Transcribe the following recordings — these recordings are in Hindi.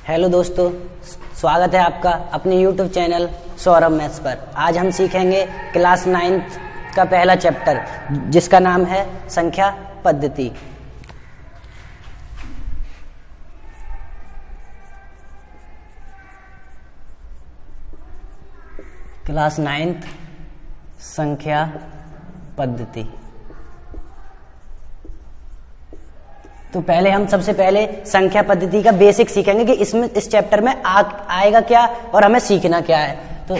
हेलो दोस्तों, स्वागत है आपका अपने YouTube चैनल सौरभ मैथ्स पर। आज हम सीखेंगे क्लास 9th का पहला चैप्टर जिसका नाम है संख्या पद्धति। क्लास 9th संख्या पद्धति। तो पहले हम सबसे पहले संख्या पद्धति का बेसिक सीखेंगे कि इसमें इस चैप्टर में आएगा क्या और हमें सीखना क्या है। तो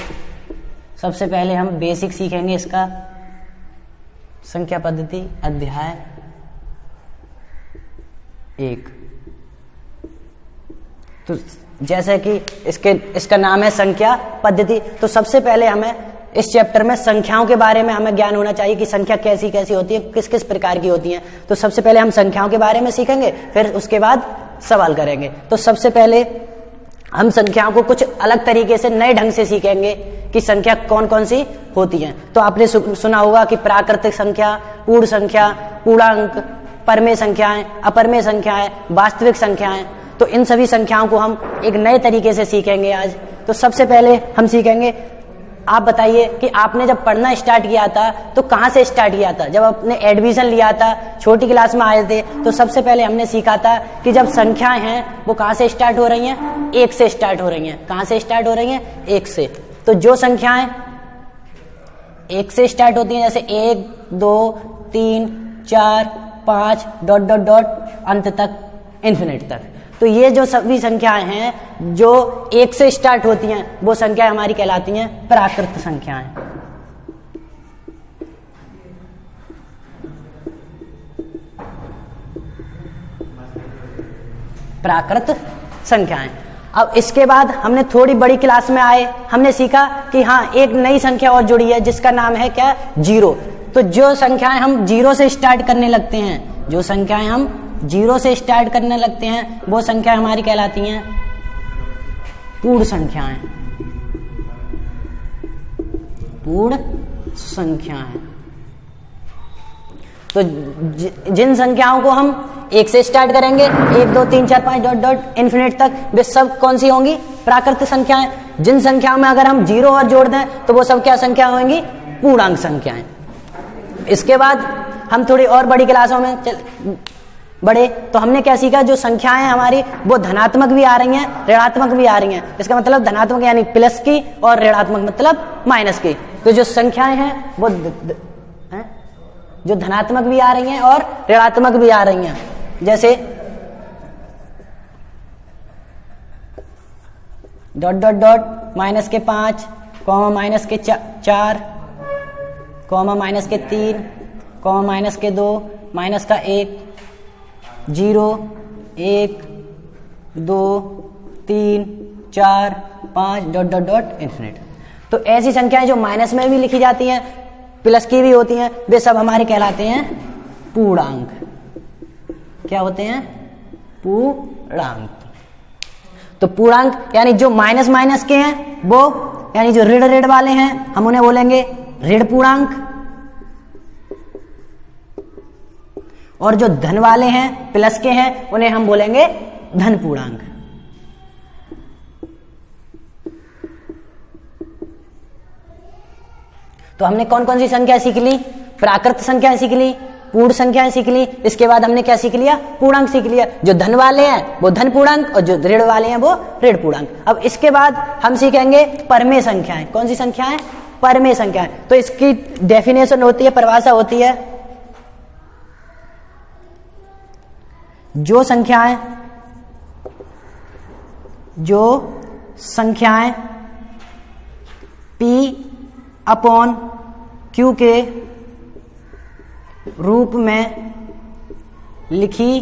सबसे पहले हम बेसिक सीखेंगे इसका संख्या पद्धति अध्याय 1। तो जैसे कि इसका नाम है संख्या पद्धति, तो सबसे पहले हमें इस चैप्टर में संख्याओं के बारे में हमें ज्ञान होना चाहिए कि संख्या कैसी कैसी होती है, किस किस प्रकार की होती है। तो सबसे पहले हम संख्याओं के बारे में सीखेंगे, फिर उसके बाद सवाल करेंगे। तो सबसे पहले हम संख्याओं को कुछ अलग तरीके से नए ढंग से सीखेंगे कि संख्या कौन कौन सी होती है। तो आपने सुना होगा कि प्राकृतिक संख्या, पूर्ण संख्या, पूर्णांक, परमेय संख्याएं, अपरमेय संख्याएं, वास्तविक संख्याएं। तो इन सभी संख्याओं को हम एक नए तरीके से सीखेंगे आज। तो सबसे पहले हम सीखेंगे, आप बताइए कि आपने जब पढ़ना स्टार्ट किया था तो कहाँ से स्टार्ट किया था। जब आपने एडमिशन लिया था, छोटी क्लास में आए थे, तो सबसे पहले हमने सीखा था कि जब संख्याएं हैं वो कहाँ से स्टार्ट हो रही हैं, 1 से स्टार्ट हो रही हैं। कहाँ से स्टार्ट हो रही हैं, 1 से। तो जो संख्याएं 1 से स्टार्ट होती हैं, जैसे 1, 2, 3, 4, 5 डॉट डॉट डॉट अंत तक, इन्फिनिट तक। तो ये जो सभी संख्याएं हैं जो 1 से स्टार्ट होती हैं वो संख्याएं हमारी कहलाती हैं प्राकृत संख्याएं। प्राकृत संख्याएं। अब इसके बाद हमने थोड़ी बड़ी क्लास में आए, हमने सीखा कि हाँ एक नई संख्या और जुड़ी है जिसका नाम है क्या, 0। तो जो संख्याएं हम 0 से स्टार्ट करने लगते हैं, जो संख्याएं हम 0 से स्टार्ट करने लगते हैं वो संख्या हमारी कहलाती हैं पूर्ण संख्याएं। पूर्ण संख्याएं। तो जिन संख्याओं को हम 1 से स्टार्ट करेंगे, 1, 2, 3, 4, 5 डॉट डॉट इन्फिनिट तक, वे सब कौन सी होंगी, प्राकृतिक संख्याएं। जिन संख्याओं में अगर हम 0 और जोड़ दें तो वो सब क्या संख्या होंगी, पूर्णांक संख्याएं। इसके बाद हम थोड़ी और बड़ी क्लासों में बड़े, तो हमने क्या सीखा, जो संख्याएं हमारी वो धनात्मक भी आ रही हैं, ऋणात्मक भी आ रही हैं। इसका मतलब धनात्मक यानी प्लस की और ऋणात्मक मतलब माइनस की। तो जो संख्याएं हैं वो जो धनात्मक भी आ रही हैं और ऋणात्मक भी आ रही हैं, जैसे dot dot dot -5, -4, -3, -2, -1, 0, 1, 2, 3, 4, 5 dot dot dot infinite. तो ऐसी संख्याएं जो माइनस में भी लिखी जाती हैं, प्लस की भी होती हैं, वे सब हमारे कहलाते हैं पूर्णांक। क्या होते हैं, पूर्णांक। तो पूर्णांक यानी जो माइनस माइनस के हैं वो, यानी जो ऋण ऋण वाले हैं हम उन्हें बोलेंगे ऋण पूर्णांक, और जो धन वाले हैं, प्लस के हैं, उन्हें हम बोलेंगे धन पूर्णांक। तो हमने कौन कौन सी संख्या सीख ली, प्राकृत संख्याएं सीख ली, पूर्ण संख्याएं सीख ली। इसके बाद हमने क्या सीख लिया, पूर्णांक सीख लिया। जो धन वाले हैं वो धन पूर्णांक और जो ऋण वाले हैं वो ऋण पूर्णांक। अब इसके बाद हम सीखेंगे परमेय संख्याएं। कौन सी संख्याएं, परमेय संख्याएं। तो इसकी डेफिनेशन होती है, परिभाषा होती है, जो संख्याएं P/Q के रूप में लिखी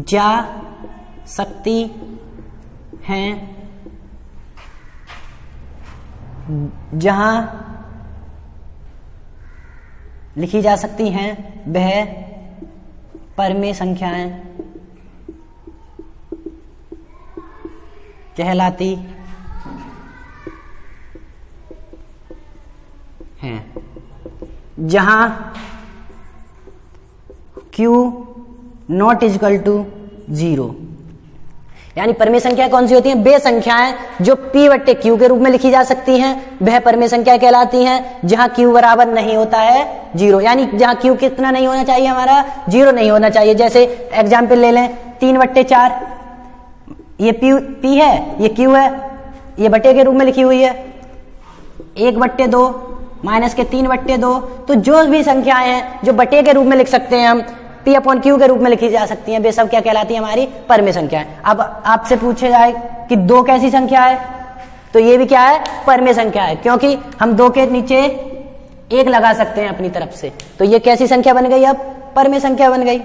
जा सकती हैं, जहां लिखी जा सकती हैं वह परमेय संख्याएं कहलाती हैं। जहां Q नॉट इजकल टू 0, यानी परमेय संख्या कौन सी होती हैं? वे संख्याएं जो p बट्टे q के रूप में लिखी जा सकती हैं, वह परमेय संख्या कहलाती हैं। जहां q बराबर नहीं होता है 0, यानी जहां q कितना नहीं होना चाहिए? हमारा 0 नहीं होना चाहिए। जैसे एग्जाम्पल ले लें 3/4, ये p है, ये q है, ये बटे के रूप में लिखी हुई है। 1/2 माइनस के 3/2, तो जो भी संख्याएं हैं जो बटे के रूप में लिख सकते हैं हम, p/q के रूप में लिखी जा सकती हैं, वे सब क्या कहलाती है? हमारी परमेय संख्याएं। अब आपसे पूछे जाए कि 2 कैसी संख्या है, तो ये भी क्या है? परमेय संख्या है, क्योंकि हम 2 के नीचे 1 लगा सकते हैं अपनी तरफ से, तो ये कैसी संख्या बन गई? अब परमेय संख्या बन गई।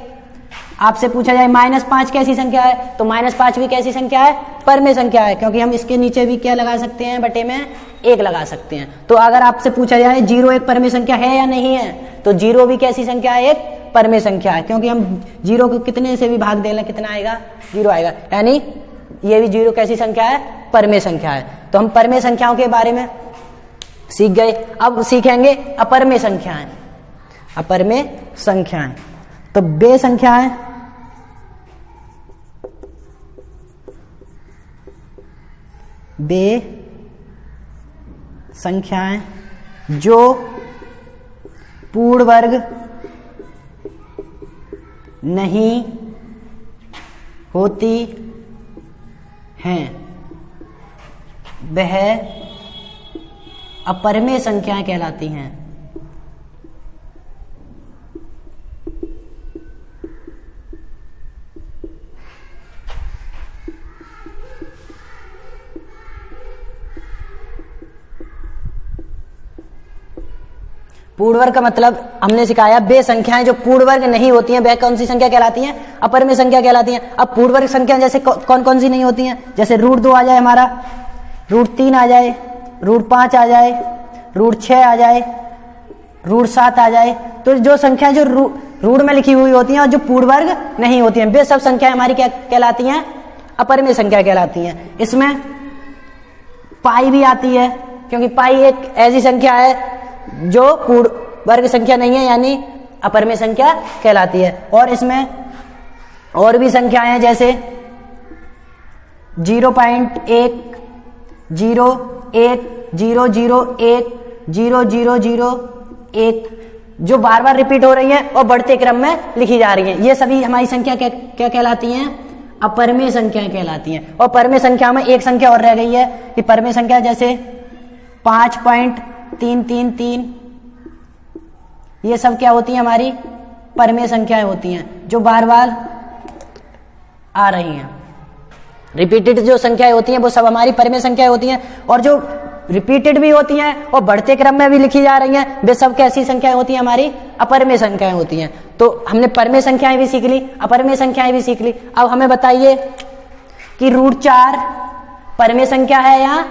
आपसे पूछा जाए -5 कैसी संख्या है, तो -5 भी कैसी संख्या है? परमेय संख्या है, क्योंकि हम इसके नीचे भी क्या लगा सकते हैं? बटे में 1 लगा सकते हैं। तो अगर आपसे पूछा जाए 0 एक परमेय संख्या है या नहीं है, तो 0 भी कैसी संख्या है? एक परमेय संख्या है, क्योंकि हम 0 को कितने से भी भाग दें कितना आएगा? 0 आएगा, यानी ये भी 0 कैसी संख्या है? परमेय संख्या है। तो हम परमेय संख्याओं के बारे में सीख गए। अब सीखेंगे अपरमेय संख्याएं। अपरमेय संख्याएं तो वे संख्याएं जो पूर्ण वर्ग नहीं होती हैं, वह अपरमेय संख्याएं कहलाती हैं। पूर्ण वर्ग का मतलब हमने सिखाया, वे संख्याएं जो पूर्ण वर्ग नहीं होती हैं वह कौन सी संख्या कहलाती हैं? अपरमेय संख्या कहलाती हैं। अब पूर्ण वर्ग संख्या जैसे कौन कौन सी नहीं होती हैं? जैसे √2 आ जाए हमारा, √3 आ जाए, √5 आ जाए, √6 आ जाए, √7 आ जाए। तो जो संख्याएं जो √, में लिखी हुई होती हैं और जो पूर्ण वर्ग नहीं होती हैं, वे सब संख्याएं हमारी क्या कहलाती हैं? अपरमेय संख्या कहलाती हैं। इसमें पाई भी आती है, क्योंकि पाई एक ऐसी संख्या है जो पूर्ण वर्ग संख्या नहीं है, यानी अपरमेय संख्या कहलाती है। और इसमें और भी संख्याएं हैं, जैसे 0.1, 0, 1, 0, 0, 1, 0, 0, 0, 1, जो बार बार रिपीट हो रही हैं और बढ़ते क्रम में लिखी जा रही हैं। ये सभी हमारी संख्या क्या कहलाती हैं? अपरमेय संख्याएं कहलाती हैं। और परमेय संख्या में एक संख्या और रह गई है कि परमेय संख्या जैसे 5.333, ये सब क्या होती हैं? हमारी परमेय संख्याएं होती हैं, जो बार बार आ रही हैं। रिपीटेड जो संख्याएं होती हैं वो सब हमारी परमेय संख्याएं होती हैं, और जो रिपीटेड भी होती हैं और बढ़ते क्रम में भी लिखी जा रही हैं, वे सब कैसी संख्याएं होती हैं? हमारी अपरमेय संख्याएं होती हैं। तो हमने परमेय संख्याएं भी सीख ली, अपरमेय संख्याएं भी सीख ली। अब हमें बताइए कि √4 परमेय संख्या है या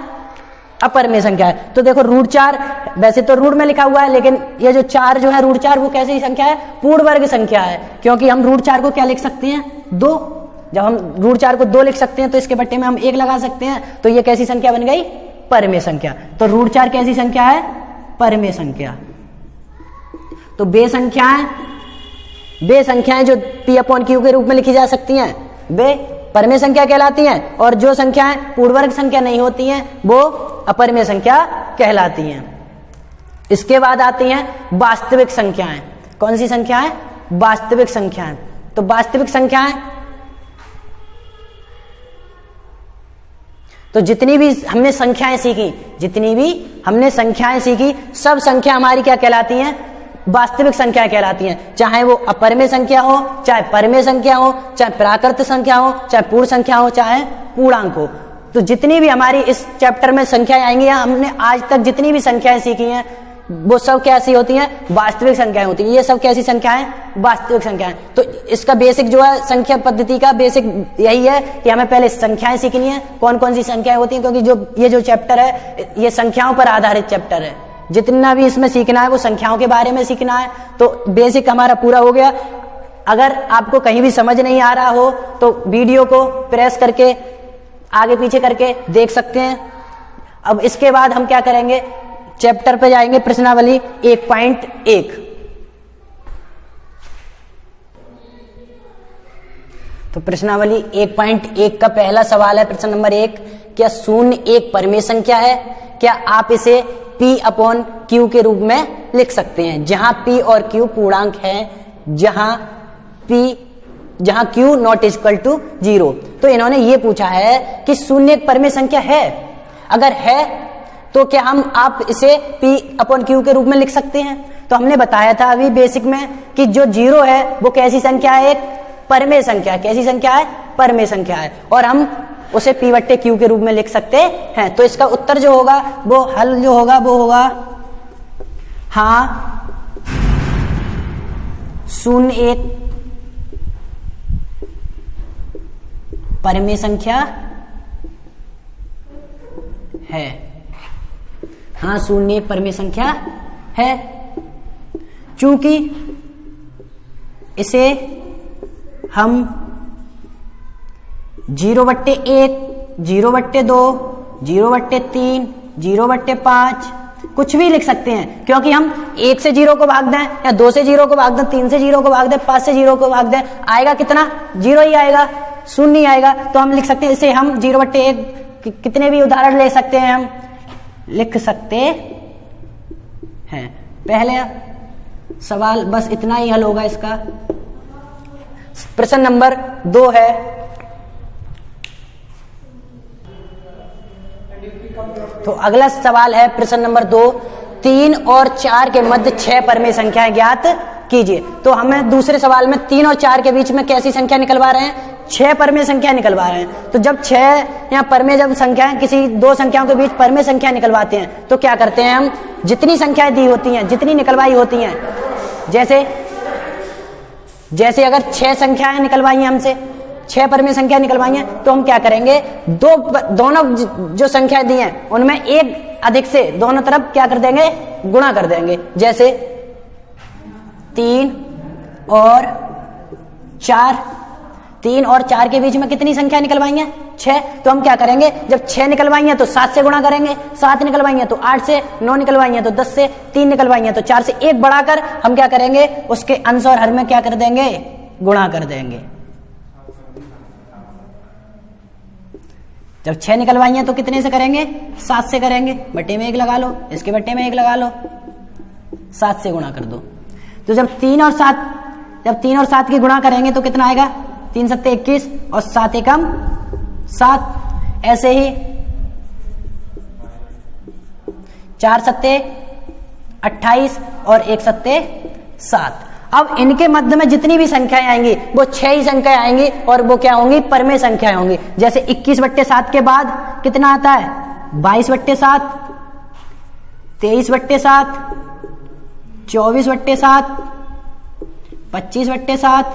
अपरमेय संख्या है? तो देखो √4 वैसे तो रूट में लिखा हुआ है, लेकिन ये जो 4 जो है √4 वो कैसी संख्या है? पूर्ण वर्ग संख्या है, क्योंकि हम √4 को क्या लिख सकते हैं? 2। जब हम √4 को 2 लिख सकते हैं तो इसके बट्टे में हम 1 लगा सकते हैं, तो ये कैसी संख्या बन गई? परमेय संख्या। तो √4 कैसी संख्या है? परमेय संख्या। तो वे संख्याएं जो p/q के रूप में लिखी जा सकती हैं वे परमेय संख्या कहलाती हैं, और जो संख्याएं पूर्ण वर्ग संख्या नहीं होती हैं वो अपरमेय संख्या कहलाती हैं। इसके बाद आती हैं वास्तविक संख्याएं। कौन सी संख्याएं? वास्तविक संख्याएं। तो वास्तविक संख्याएं तो जितनी भी हमने संख्याएं सीखी सब संख्या हमारी क्या कहलाती हैं? वास्तविक संख्या कहलाती हैं। चाहे वो अपरमेय संख्या हो, चाहे परमेय संख्या हो, चाहे प्राकृत संख्या हो, चाहे पूर्ण संख्या हो, चाहे पूर्णांक हो। तो जितनी भी हमारी इस चैप्टर में संख्याएं आएंगी, हमने आज तक जितनी भी संख्याएं सीखी हैं वो सब कैसी होती हैं? वास्तविक संख्याएं होती हैं। ये सब कैसी संख्याएं? वास्तविक संख्याएं। तो इसका बेसिक जो है संख्या पद्धति का बेसिक यही है कि हमें पहले संख्याएं सीखनी है, कौन कौन सी संख्याएं होती हैं, क्योंकि ये जो चैप्टर है ये संख्याओं पर आधारित चैप्टर है। जितना भी इसमें सीखना है वो संख्याओं के बारे में सीखना है। तो बेसिक हमारा पूरा हो गया। अगर आपको कहीं भी समझ नहीं आ रहा हो तो वीडियो को प्रेस करके आगे पीछे करके देख सकते हैं। अब इसके बाद हम क्या करेंगे? चैप्टर पे जाएंगे, प्रश्नावली 1.1। तो प्रश्नावली 1.1 का पहला सवाल है, प्रश्न नंबर 1, क्या शून्य एक परिमेय संख्या है? क्या आप इसे P अपॉन Q के रूप में लिख सकते हैं, जहां P और Q पूर्णांक है, जहां Q नॉट इक्वल टू 0। तो इन्होंने ये पूछा है कि शून्य एक परिमेय संख्या है, अगर है तो क्या आप इसे P अपॉन Q के रूप में लिख सकते हैं? तो हमने बताया था अभी बेसिक में कि जो 0 है वो कैसी संख्या है? एक परिमेय संख्या है। कैसी संख्या है? परिमेय संख्या है, और हम उसे P बट्टे Q के रूप में लिख सकते हैं। तो इसका उत्तर जो होगा, वो हल जो होगा वो होगा हाँ, शून्य एक परिमेय संख्या है। हाँ, शून्य एक परिमेय संख्या है, चूंकि इसे हम 0/1, 0/2, 0/3, 0/5 कुछ भी लिख सकते हैं, क्योंकि हम 1 से 0 को भाग दें या 2 से 0 को भाग दें, 3 से 0 को भाग दें, 5 से 0 को भाग दें, आएगा कितना? 0 ही आएगा, शून्य ही आएगा। तो हम लिख सकते हैं इसे हम 0/1, कितने भी उदाहरण ले सकते हैं, हम लिख सकते हैं। पहले सवाल बस इतना ही हल होगा इसका। प्रश्न नंबर 2 है, तो अगला सवाल है प्रश्न नंबर 2, 3 और 4 के मध्य 6 परिमेय संख्याएं ज्ञात कीजिए। तो हमें दूसरे सवाल में 3 और 4 के बीच में कैसी संख्या निकलवा रहे हैं? 6 परिमेय संख्या निकलवा रहे हैं। तो जब 6 या परिमेय जब संख्याएं किसी दो संख्याओं के बीच परिमेय संख्या निकलवाते हैं तो क्या करते हैं हम? जितनी संख्याएं दी होती हैं, जितनी निकलवाई होती हैं, जैसे अगर 6 संख्याएं निकलवाई हैं हमसे, 6 परिमेय संख्या निकलवाई हैं, तो हम क्या करेंगे? दोनों जो संख्या दी हैं उनमें एक अधिक से दोनों तरफ क्या कर देंगे? गुणा कर देंगे। जैसे 3 और 4, 3 और 4 के बीच में कितनी संख्या निकलवाई है? 6। तो हम क्या करेंगे? जब 6 निकलवाई है तो 7 से गुणा करेंगे, 7 निकलवाई है तो 8 से, 9 निकलवाई है तो 10 से, 3 निकलवाई है तो 4 से, 1 बढ़ाकर हम क्या करेंगे? उसके अंश और हर में क्या कर देंगे? गुणा कर देंगे। जब 6 निकलवाई है तो कितने से करेंगे? 7 से करेंगे। बट्टे में 1 लगा लो, इसके बट्टे में 1 लगा लो, 7 से गुणा कर दो। तो जब 3 और 7 की गुणा करेंगे तो कितना आएगा? 3 सत्ते 21 और 7 एकम 7। ऐसे ही 4 सत्ते 28 और 1 सत्ते 7। अब इनके मध्य में जितनी भी संख्याएं आएंगी वो 6 ही संख्याएं आएंगी, और वो क्या होंगी? परिमेय संख्याएं होंगी। जैसे 21/7 के बाद कितना आता है? 22/7, 23/7, 24/7, 25/7,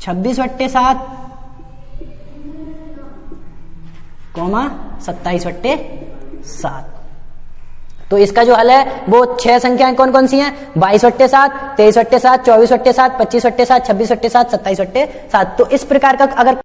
26/7, 27/7। तो इसका जो हल है वो 6 संख्याएं कौन कौन सी हैं? 22/7, 23/7, 24/7, 25/7, 26/7, 27/7। तो इस प्रकार का अगर